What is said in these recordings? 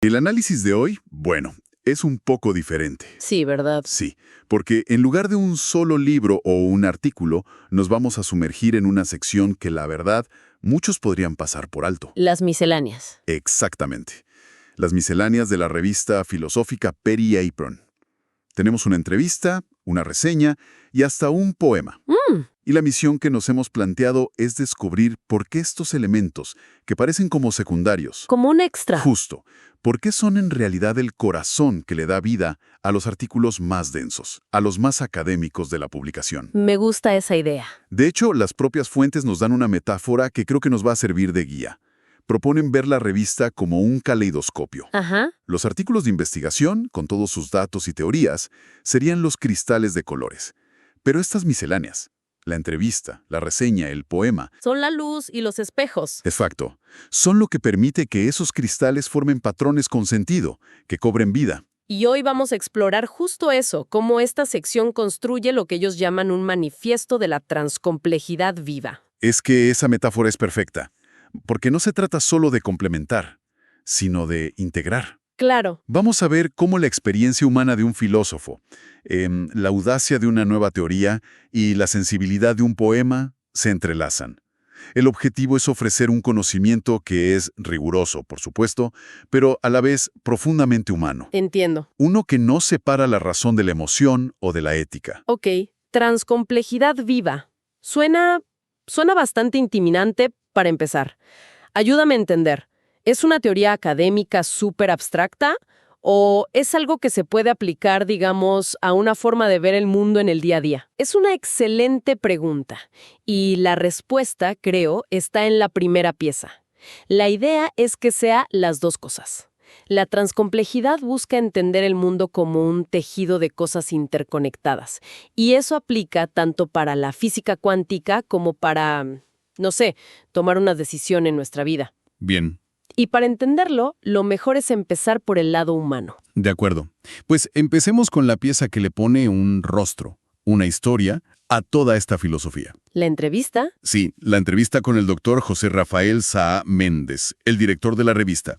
El análisis de hoy, bueno, es un poco diferente. Sí, ¿verdad? Sí, porque en lugar de un solo libro o un artículo, nos vamos a sumergir en una sección que, la verdad, muchos podrían pasar por alto. Las misceláneas. Exactamente. Las misceláneas de la revista filosófica Perry Apron. Tenemos una entrevista, una reseña y hasta un poema. Y la misión que nos hemos planteado es descubrir por qué estos elementos, que parecen como secundarios, Como un extra. justo, por qué son en realidad el corazón que le da vida a los artículos más densos, a los más académicos de la publicación. Me gusta esa idea. De hecho, las propias fuentes nos dan una metáfora que creo que nos va a servir de guía. Proponen ver la revista como un caleidoscopio. Ajá. Los artículos de investigación, con todos sus datos y teorías, serían los cristales de colores. Pero estas misceláneas, la entrevista, la reseña, el poema, Son la luz y los espejos. exacto, son lo que permite que esos cristales formen patrones con sentido, que cobren vida. Y hoy vamos a explorar justo eso, cómo esta sección construye lo que ellos llaman un manifiesto de la transcomplejidad viva. Es que esa metáfora es perfecta, porque no se trata solo de complementar, sino de integrar. Claro. Vamos a ver cómo la experiencia humana de un filósofo, la audacia de una nueva teoría y la sensibilidad de un poema se entrelazan. El objetivo es ofrecer un conocimiento que es riguroso, por supuesto, pero a la vez profundamente humano. Entiendo. Uno que no separa la razón de la emoción o de la ética. Ok. Transcomplejidad viva. Suena bastante intimidante para empezar. Ayúdame a entender. ¿Es una teoría académica súper abstracta? ¿O es algo que se puede aplicar, digamos, a una forma de ver el mundo en el día a día? Es una excelente pregunta. Y la respuesta, creo, está en la primera pieza. La idea es que sea las dos cosas. La transcomplejidad busca entender el mundo como un tejido de cosas interconectadas. Y eso aplica tanto para la física cuántica como para, no sé, tomar una decisión en nuestra vida. Bien, Y para entenderlo, lo mejor es empezar por el lado humano. de acuerdo. Pues empecemos con la pieza que le pone un rostro, una historia, a toda esta filosofía. La entrevista, Sí, la entrevista con el doctor José Rafael Saa Méndez, el director de la revista.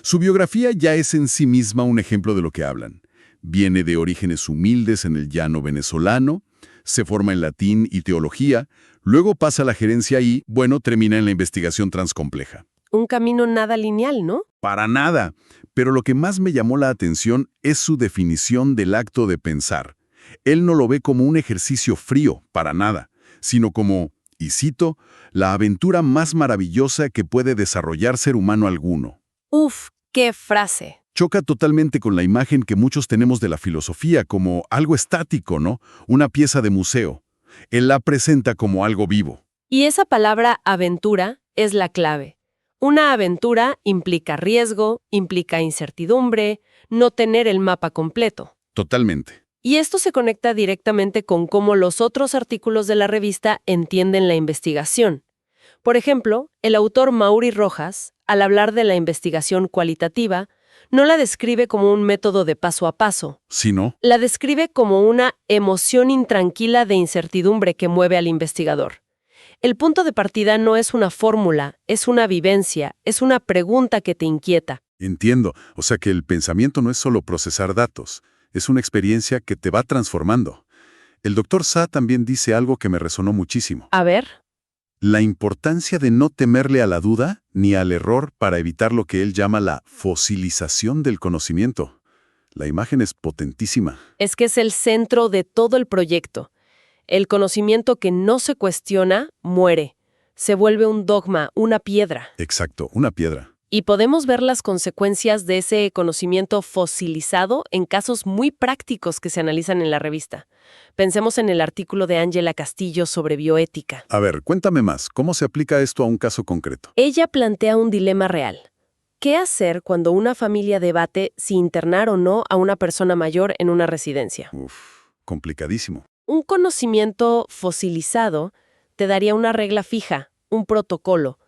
Su biografía ya es en sí misma un ejemplo de lo que hablan. Viene de orígenes humildes en el llano venezolano, se forma en latín y teología, luego pasa a la gerencia y, bueno, termina en la investigación transcompleja. un camino nada lineal, ¿no? Para nada, pero lo que más me llamó la atención es su definición del acto de pensar. Él no lo ve como un ejercicio frío, para nada, sino como, y cito, la aventura más maravillosa que puede desarrollar ser humano alguno. Uf, qué frase. Choca totalmente con la imagen que muchos tenemos de la filosofía como algo estático, ¿no? Una pieza de museo. Él la presenta como algo vivo. Y esa palabra aventura es la clave. Una aventura implica riesgo, implica incertidumbre, no tener el mapa completo. Totalmente. Y esto se conecta directamente con cómo los otros artículos de la revista entienden la investigación. Por ejemplo, el autor Maury Rojas, al hablar de la investigación cualitativa, no la describe como un método de paso a paso. ¿Sí, no? La describe como una emoción intranquila de incertidumbre que mueve al investigador. El punto de partida no es una fórmula, es una vivencia, es una pregunta que te inquieta. Entiendo. O sea que el pensamiento no es solo procesar datos, es una experiencia que te va transformando. El doctor Saa también dice algo que me resonó muchísimo. A ver, La importancia de no temerle a la duda ni al error para evitar lo que él llama la fosilización del conocimiento. La imagen es potentísima. es que es el centro de todo el proyecto. El conocimiento que no se cuestiona, muere. Se vuelve un dogma, una piedra. Exacto, una piedra. Y podemos ver las consecuencias de ese conocimiento fosilizado en casos muy prácticos que se analizan en la revista. Pensemos en el artículo de Ángela Castillo sobre bioética. A ver, cuéntame más, ¿cómo se aplica esto a un caso concreto? Ella plantea un dilema real. ¿Qué hacer cuando una familia debate si internar o no a una persona mayor en una residencia? Uf, complicadísimo. Un conocimiento fosilizado te daría una regla fija, un protocolo,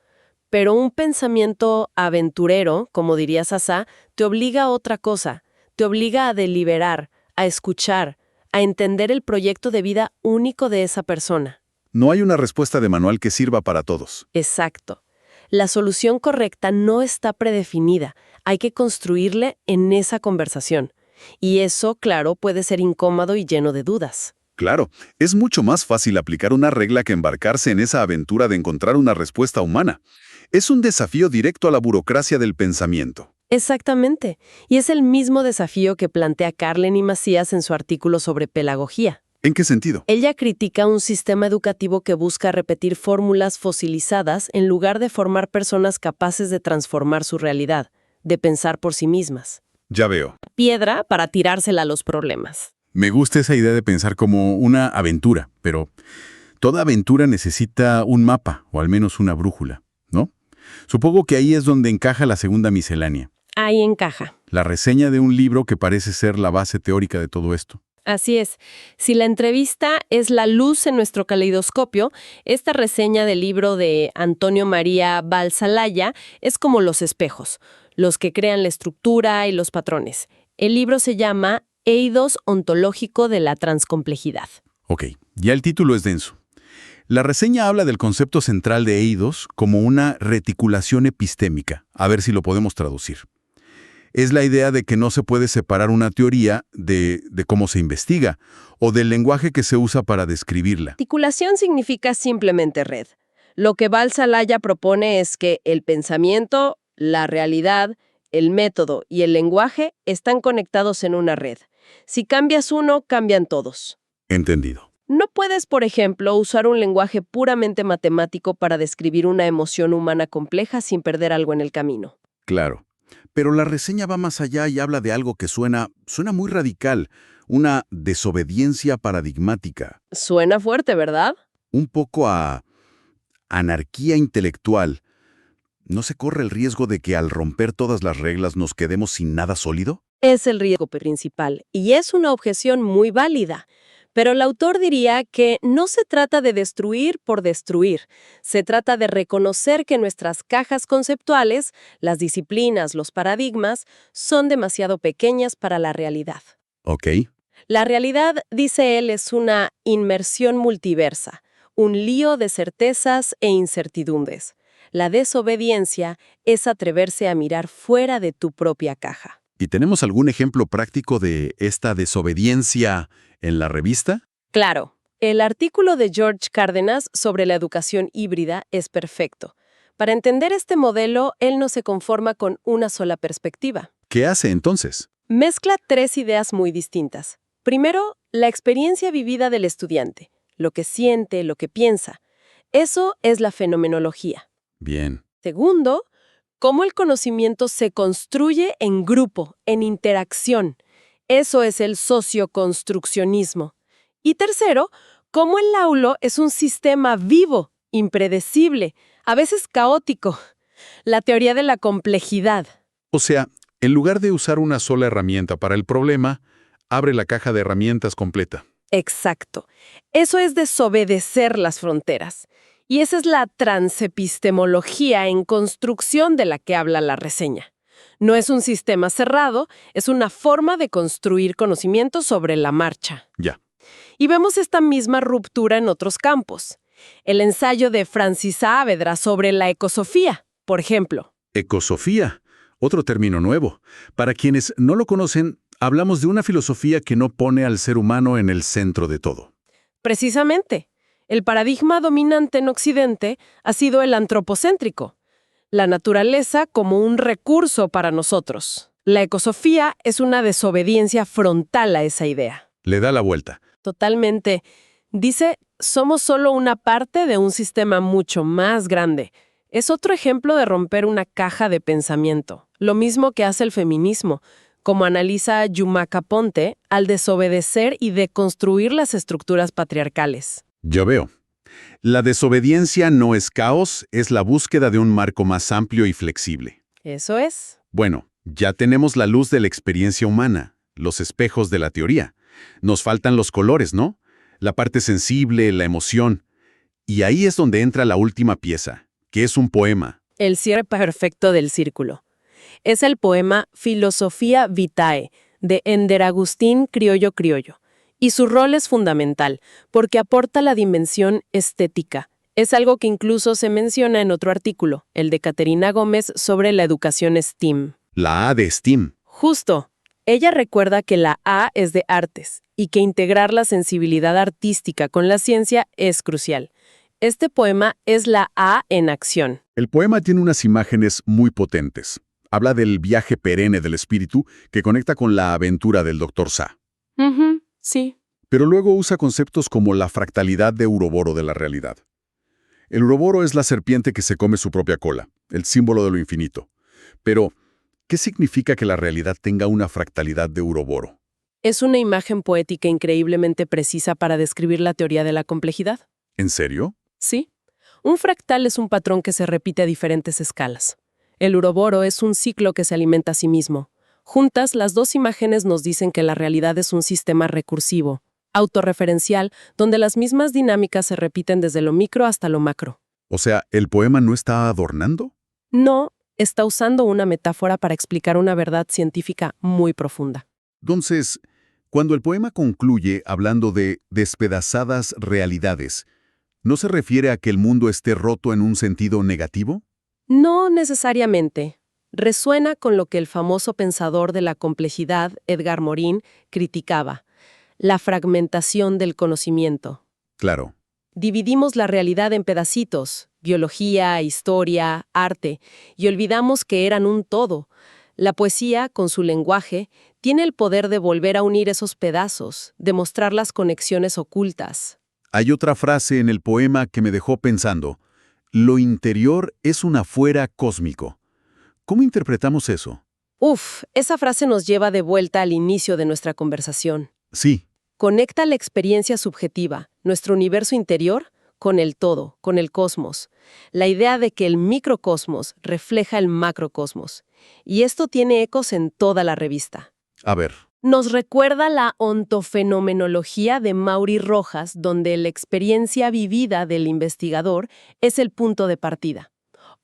pero un pensamiento aventurero, como diría Sassá, te obliga a otra cosa, te obliga a deliberar, a escuchar, a entender el proyecto de vida único de esa persona. No hay una respuesta de manual que sirva para todos. Exacto. La solución correcta no está predefinida. Hay que construirle en esa conversación. Y eso, claro, puede ser incómodo y lleno de dudas. Claro, es mucho más fácil aplicar una regla que embarcarse en esa aventura de encontrar una respuesta humana. Es un desafío directo a la burocracia del pensamiento. Exactamente. Y es el mismo desafío que plantea Carlen y Macías en su artículo sobre pedagogía. ¿En qué sentido? Ella critica un sistema educativo que busca repetir fórmulas fosilizadas en lugar de formar personas capaces de transformar su realidad, de pensar por sí mismas. Ya veo. Piedra para tirársela a los problemas. Me gusta esa idea de pensar como una aventura, pero toda aventura necesita un mapa, o al menos una brújula, ¿no? Supongo que ahí es donde encaja la segunda miscelánea. Ahí encaja. La reseña de un libro que parece ser la base teórica de todo esto. Así es. Si la entrevista es la luz en nuestro caleidoscopio, esta reseña del libro de Antonio María Balsalaya es como los espejos, los que crean la estructura y los patrones. El libro se llama Eidos ontológico de la transcomplejidad. Ok, ya el título es denso. La reseña habla del concepto central de eidos como una reticulación epistémica. A ver si lo podemos traducir. Es la idea de que no se puede separar una teoría de cómo se investiga o del lenguaje que se usa para describirla. Articulación significa simplemente red. Lo que Balsalaya propone es que el pensamiento, la realidad, el método y el lenguaje están conectados en una red. Si cambias uno, cambian todos. Entendido. No puedes, por ejemplo, usar un lenguaje puramente matemático para describir una emoción humana compleja sin perder algo en el camino. Claro. Pero la reseña va más allá y habla de algo que suena muy radical, una desobediencia paradigmática, Suena fuerte, ¿verdad? un poco a anarquía intelectual. ¿No se corre el riesgo de que al romper todas las reglas nos quedemos sin nada sólido? Es el riesgo principal, y es una objeción muy válida. Pero el autor diría que no se trata de destruir por destruir, se trata de reconocer que nuestras cajas conceptuales, las disciplinas, los paradigmas, son demasiado pequeñas para la realidad. Ok. La realidad, dice él, es una inmersión multiversa, un lío de certezas e incertidumbres. La desobediencia es atreverse a mirar fuera de tu propia caja. ¿Y tenemos algún ejemplo práctico de esta desobediencia en la revista? Claro, el artículo de George Cárdenas sobre la educación híbrida es perfecto. Para entender este modelo, él no se conforma con una sola perspectiva. ¿Qué hace entonces? Mezcla tres ideas muy distintas. Primero, la experiencia vivida del estudiante, lo que siente, lo que piensa. Eso es la fenomenología. Bien. Segundo, cómo el conocimiento se construye en grupo, en interacción. Eso es el socioconstruccionismo. Y tercero, cómo el aula es un sistema vivo, impredecible, a veces caótico. La teoría de la complejidad. O sea, en lugar de usar una sola herramienta para el problema, abre la caja de herramientas completa. Exacto. Eso es desobedecer las fronteras. Y esa es la transepistemología en construcción de la que habla la reseña. No es un sistema cerrado, es una forma de construir conocimiento sobre la marcha. Ya. Y vemos esta misma ruptura en otros campos. El ensayo de Francis Saavedra sobre la ecosofía, por ejemplo. Ecosofía, otro término nuevo. Para quienes no lo conocen, hablamos de una filosofía que no pone al ser humano en el centro de todo. Precisamente, el paradigma dominante en Occidente ha sido el antropocéntrico. La naturaleza como un recurso para nosotros. La ecosofía es una desobediencia frontal a esa idea. Le da la vuelta. Totalmente. Dice, somos solo una parte de un sistema mucho más grande. Es otro ejemplo de romper una caja de pensamiento. Lo mismo que hace el feminismo, como analiza Yumaka Ponte, al desobedecer y deconstruir las estructuras patriarcales. Yo veo. La desobediencia no es caos, es la búsqueda de un marco más amplio y flexible. Eso es. Bueno, ya tenemos la luz de la experiencia humana, los espejos de la teoría. Nos faltan los colores, ¿no? La parte sensible, la emoción. Y ahí es donde entra la última pieza, que es un poema. El cierre perfecto del círculo. Es el poema Filosofía Vitae, de Ender Agustín Criollo Criollo. Y su rol es fundamental, porque aporta la dimensión estética. Es algo que incluso se menciona en otro artículo, el de Caterina Gómez sobre la educación STEAM. La A de STEAM. Justo. Ella recuerda que la A es de artes y que integrar la sensibilidad artística con la ciencia es crucial. Este poema es la A en acción. El poema tiene unas imágenes muy potentes. Habla del viaje perenne del espíritu que conecta con la aventura del Dr. Sa. Sí. Pero luego usa conceptos como la fractalidad de Uroboro de la realidad. El Uroboro es la serpiente que se come su propia cola, el símbolo de lo infinito. Pero, ¿qué significa que la realidad tenga una fractalidad de Uroboro? Es una imagen poética increíblemente precisa para describir la teoría de la complejidad. ¿En serio? Sí. Un fractal es un patrón que se repite a diferentes escalas. El Uroboro es un ciclo que se alimenta a sí mismo. Juntas, las dos imágenes nos dicen que la realidad es un sistema recursivo, autorreferencial, donde las mismas dinámicas se repiten desde lo micro hasta lo macro. O sea, ¿el poema no está adornando? No, está usando una metáfora para explicar una verdad científica muy profunda. Entonces, cuando el poema concluye hablando de despedazadas realidades, ¿no se refiere a que el mundo esté roto en un sentido negativo? No necesariamente. Resuena con lo que el famoso pensador de la complejidad, Edgar Morin, criticaba: la fragmentación del conocimiento. Claro. Dividimos la realidad en pedacitos, biología, historia, arte, y olvidamos que eran un todo. La poesía, con su lenguaje, tiene el poder de volver a unir esos pedazos, de mostrar las conexiones ocultas. Hay otra frase en el poema que me dejó pensando. Lo interior es un afuera cósmico. ¿Cómo interpretamos eso? Esa frase nos lleva de vuelta al inicio de nuestra conversación. Sí, Conecta la experiencia subjetiva, nuestro universo interior, con el todo, con el cosmos. La idea de que el microcosmos refleja el macrocosmos. Y esto tiene ecos en toda la revista. a ver. Nos recuerda la ontofenomenología de Maury Rojas, donde la experiencia vivida del investigador es el punto de partida.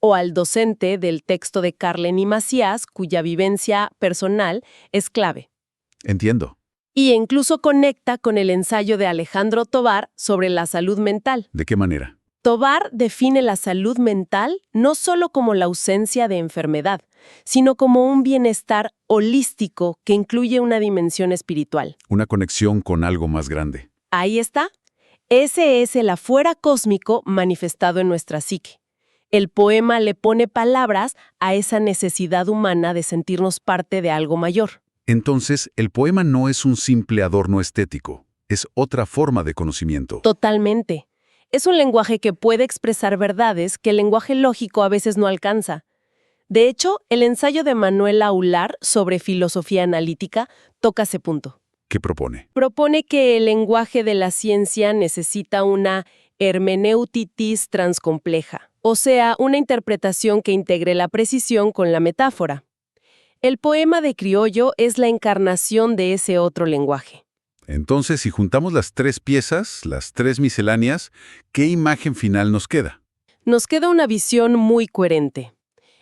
O al docente del texto de Carleni Macías, cuya vivencia personal es clave. Entiendo. Y incluso conecta con el ensayo de Alejandro Tovar sobre la salud mental. ¿De qué manera? Tovar define la salud mental no solo como la ausencia de enfermedad, sino como un bienestar holístico que incluye una dimensión espiritual. Una conexión con algo más grande. Ahí está. Ese es el afuera cósmico manifestado en nuestra psique. El poema le pone palabras a esa necesidad humana de sentirnos parte de algo mayor. Entonces, el poema no es un simple adorno estético, es otra forma de conocimiento. Totalmente. Es un lenguaje que puede expresar verdades que el lenguaje lógico a veces no alcanza. De hecho, el ensayo de Manuel Aular sobre filosofía analítica toca ese punto. ¿Qué propone? Propone que el lenguaje de la ciencia necesita una hermeneutitis transcompleja, o sea, una interpretación que integre la precisión con la metáfora. El poema de Criollo es la encarnación de ese otro lenguaje. Entonces, si juntamos las tres piezas, las tres misceláneas, ¿qué imagen final nos queda? Nos queda una visión muy coherente.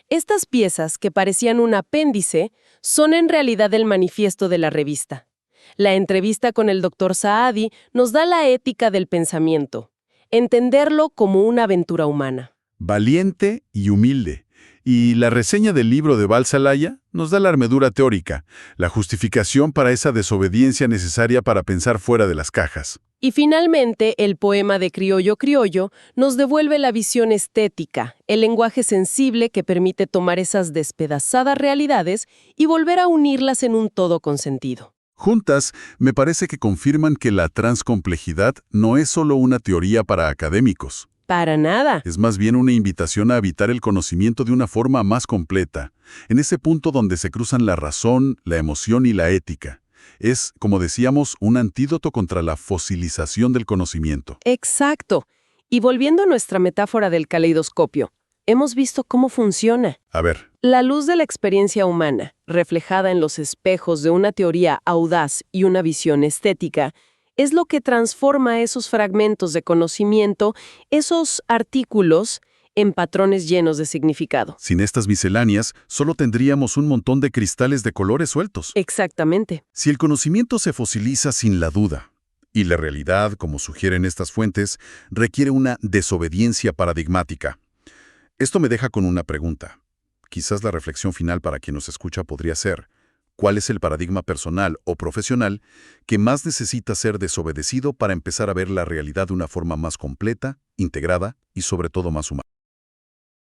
Estas piezas, que parecían un apéndice, son en realidad el manifiesto de la revista. La entrevista con el Dr. Saadi nos da la ética del pensamiento, entenderlo como una aventura humana. Valiente y humilde. Y la reseña del libro de Balsalaya nos da la armadura teórica, la justificación para esa desobediencia necesaria para pensar fuera de las cajas. Y finalmente, el poema de Criollo Criollo nos devuelve la visión estética, el lenguaje sensible que permite tomar esas despedazadas realidades y volver a unirlas en un todo con sentido. Juntas, me parece que confirman que la transcomplejidad no es solo una teoría para académicos. Para nada. Es más bien una invitación a habitar el conocimiento de una forma más completa, en ese punto donde se cruzan la razón, la emoción y la ética. Es, como decíamos, un antídoto contra la fosilización del conocimiento. Exacto. Y volviendo a nuestra metáfora del caleidoscopio, hemos visto cómo funciona. A ver, La luz de la experiencia humana, reflejada en los espejos de una teoría audaz y una visión estética, es lo que transforma esos fragmentos de conocimiento, esos artículos, en patrones llenos de significado. sin estas misceláneas, solo tendríamos un montón de cristales de colores sueltos. Exactamente. Si el conocimiento se fosiliza sin la duda, y la realidad, como sugieren estas fuentes, requiere una desobediencia paradigmática. Esto me deja con una pregunta. quizás la reflexión final para quien nos escucha podría ser: ¿cuál es el paradigma personal o profesional que más necesita ser desobedecido para empezar a ver la realidad de una forma más completa, integrada y sobre todo más humana?